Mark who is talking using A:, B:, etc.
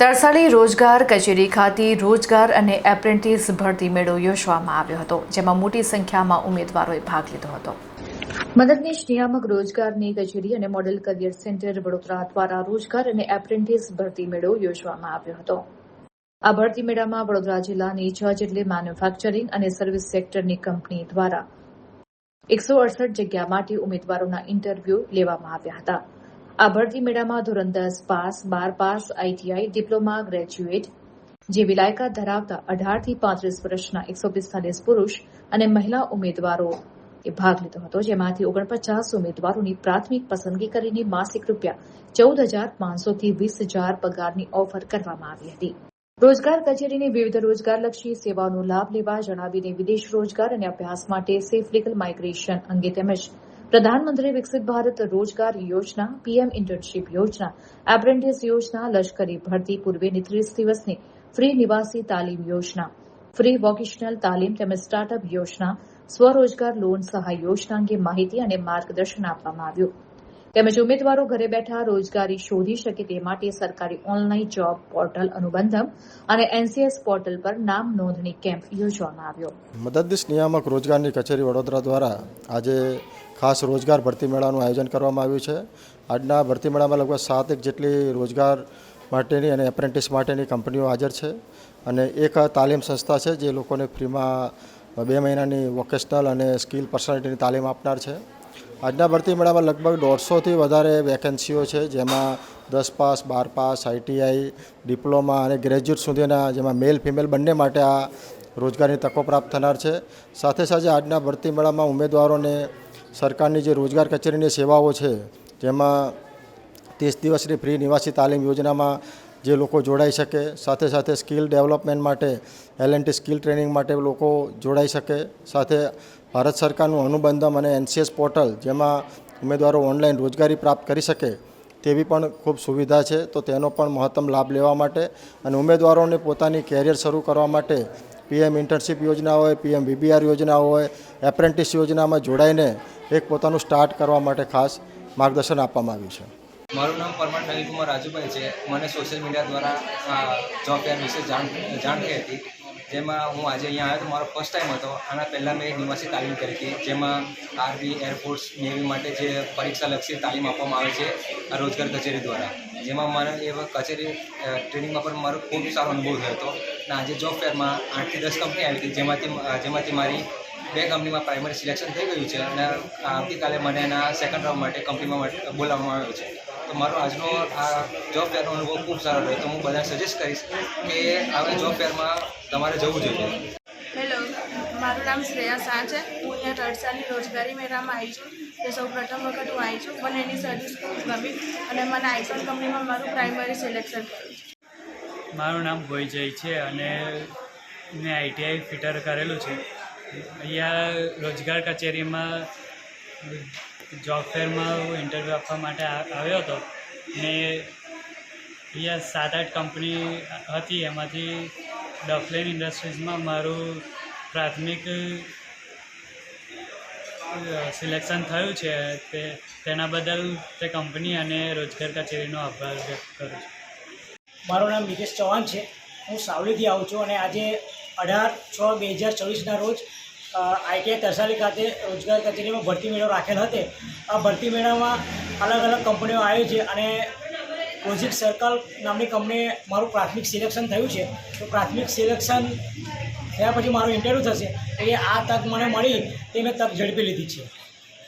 A: તરસાલી રોજગાર કચેરી ખાતે રોજગાર અને એપ્રેન્ટિસ ભરતી મેળો યોજવામાં આવ્યો હતો, જેમાં મોટી સંખ્યામાં ઉમેદવારોએ ભાગ લીધો હતો. મદદનીશ નિયામક રોજગારની કચેરી અને મોડેલ કરિયર સેન્ટર વડોદરા દ્વારા રોજગાર અને એપ્રેન્ટિસ ભરતી મેળો યોજવામાં આવ્યો હતો. આ ભરતી મેળામાં વડોદરા જિલ્લાની 6 જેટલી મેન્યુફેક્ચરિંગ અને સર્વિસ સેક્ટરની કંપની દ્વારા 168 જગ્યા માટે ઉમેદવારોના ઇન્ટરવ્યુ લેવામાં આવ્યા હતા. આ ભરતી મેળામાં ધોરણ 10 pass, 12 pass, ITI, diploma, graduate જેવી લાયકાત ધરાવતા 18 થી 35 વર્ષના 145 પુરુષ અને મહિલા ઉમેદવારોએ ભાગ લીધો હતો, જેમાંથી 49 ઉમેદવારોની પ્રાથમિક પસંદગી કરીને માસિક ₹14,500 થી 20,000 પગારની ઓફર કરવામાં આવી હતી. રોજગાર કચેરીની વિવિધ રોજગારલક્ષી સેવાઓનો લાભ લેવા જણાવીને વિદેશ રોજગાર અને અભ્યાસ માટે સેફ લીગલ માઇગ્રેશન અંગે તેમજ પ્રધાનમંત્રી વિકસિત ભારત રોજગાર યોજના, પીએમ ઇન્ટર્નશીપ યોજના, એપ્રેન્ટિસ યોજના, લશ્કરી ભરતી પૂર્વેની 30 દિવસની ફ્રી નિવાસી તાલીમ યોજના, ફ્રી વોકેશનલ તાલીમ તેમજ સ્ટાર્ટઅપ યોજના, સ્વરોજગાર લોન સહાય યોજના અંગે માહિતી અને માર્ગદર્શન આપવામાં આવ્યું. તેમજ ઉમેદવારો ઘરે બેઠા રોજગારી શોધી શકે તે માટે સરકારી ઓનલાઈન જોબ પોર્ટલ અનુબંધમ અને એનસીએસ પોર્ટલ પર નામ નોંધણી કેમ્પ યોજવામાં આવ્યો.
B: મદદનીશ નિયામક રોજગારની કચેરી વડોદરા દ્વારા આજે ખાસ રોજગાર ભરતી મેળાનું આયોજન કરવામાં આવ્યું છે. આજના ભરતી મેળામાં લગભગ 7 જેટલી રોજગાર માટેની અને એપ્રેન્ટિસ માટેની કંપનીઓ હાજર છે અને એક તાલીમ સંસ્થા છે જે લોકોને ફ્રીમાં 2 મહિનાની વોકેશનલ અને સ્કિલ પર્સનાલિટીની તાલીમ આપનાર છે. આજના ભરતી મેળામાં લગભગ 150થી વધારે વેકેન્સીઓ છે, જેમાં 10 પાસ, 12 પાસ, આઈટીઆઈ, ડિપ્લોમા અને ગ્રેજ્યુએટ સુધીના, જેમાં મેલ ફિમેલ બંને માટે આ રોજગારની તકો પ્રાપ્ત થનાર છે. સાથે સાથે આજના ભરતી મેળામાં ઉમેદવારોને સરકારની જે રોજગાર કચેરીની સેવાઓ છે, જેમાં 30 દિવસની ફ્રી નિવાસી તાલીમ યોજનામાં જે લોકો જોડાઈ શકે, સાથે સાથે સ્કિલ ડેવલપમેન્ટ માટે L&T સ્કિલ ટ્રેનિંગ માટે લોકો જોડાઈ શકે, સાથે ભારત સરકારનું અનુબંધમ અને એનસીએસ પોર્ટલ, જેમાં ઉમેદવારો ઓનલાઈન રોજગારી પ્રાપ્ત કરી શકે તેવી પણ ખૂબ સુવિધા છે. તો તેનો પણ મહત્તમ લાભ લેવા માટે અને ઉમેદવારોને પોતાની કેરિયર શરૂ કરવા માટે પીએમ ઇન્ટર્નશીપ યોજના હોય, પીએમ VBR યોજના હોય, એપ્રેન્ટિસ યોજનામાં જોડાઈને એક પોતાનું સ્ટાર્ટ કરવા માટે ખાસ માર્ગદર્શન આપવામાં આવ્યું છે.
C: મારું નામ પરમાર નવીનકુમાર રાજુભાઈ છે. મને સોશિયલ મીડિયા દ્વારા જોબ ફેર વિશે જાણ થઈ હતી, જેમાં હું આજે અહીંયા આવ્યો તો મારો ફર્સ્ટ ટાઈમ હતો. આના પહેલાં મેં નિવાસી તાલીમ કરી હતી, જેમાં આર્મી, એરફોર્સ, નેવી માટે જે પરીક્ષાલક્ષી તાલીમ આપવામાં આવે છે આ રોજગાર કચેરી દ્વારા, જેમાં મને એ કચેરી ટ્રેનિંગમાં પણ મારો ખૂબ સારો અનુભવ થયો હતો. અને આજે જોબ ફેરમાં 8 થી 10 કંપની આવી હતી, જેમાંથી મારી 2 કંપનીમાં પ્રાઇમરી સિલેક્શન થઈ ગયું છે અને આવતીકાલે મને એના સેકન્ડ રાઉન્ડ માટે કંપનીમાં બોલાવવામાં આવ્યો છે. તો મારો આજનો આ જોબ ફેરનો અનુભવ ખૂબ સારો રહ્યો. તો હું બધાને સજેસ્ટ કરીશ કે આવી જોબ ફેરમાં તમારે જવું જોઈએ.
D: હેલો, મારું નામ શ્રેયા શાહ છે. હું અહીંયા તરસાલી રોજગારી મેળામાં આવી છું. તે સૌ પ્રથમ વખત હું આવી છું, મને એની સર્વિસ ખૂબ ગમી અને મને આઈકોન કંપનીમાં મારું પ્રાઇમરી સિલેક્શન કર્યું છે.
E: મારું નામ ભોઈજય છે અને મેં આઈટીઆઈ ફિટર કરેલું છે. અહીંયા રોજગાર કચેરીમાં જોબ ફેરમાં હું ઇન્ટરવ્યૂ આપવા માટે આવ્યો હતો ને અહીંયા 7-8 કંપની હતી, એમાંથી ડફલેન ઇન્ડસ્ટ્રીઝમાં મારું પ્રાથમિક સિલેક્શન થયું છે. તેના બદલ તે કંપની અને રોજગાર કચેરીનો આભાર વ્યક્ત કરું છું.
F: મારું નામ મિતેશ ચૌહાણ છે. હું સાવલીથી આવું છું અને આજે 18/6/2024ના રોજ આઈટીઆઈ તરસાલી ખાતે રોજગાર કચેરીમાં ભરતી મેળો રાખેલ હતો. આ ભરતી મેળામાં અલગ અલગ કંપનીઓ આવી છે અને પ્રોજેક્ટ સર્કલ નામની કંપનીએ મારું પ્રાથમિક સિલેક્શન થયું છે. તો પ્રાથમિક સિલેક્શન થયા પછી મારું ઇન્ટરવ્યૂ થશે, એટલે આ તક મને મળી તે મેં તક ઝડપી લીધી છે.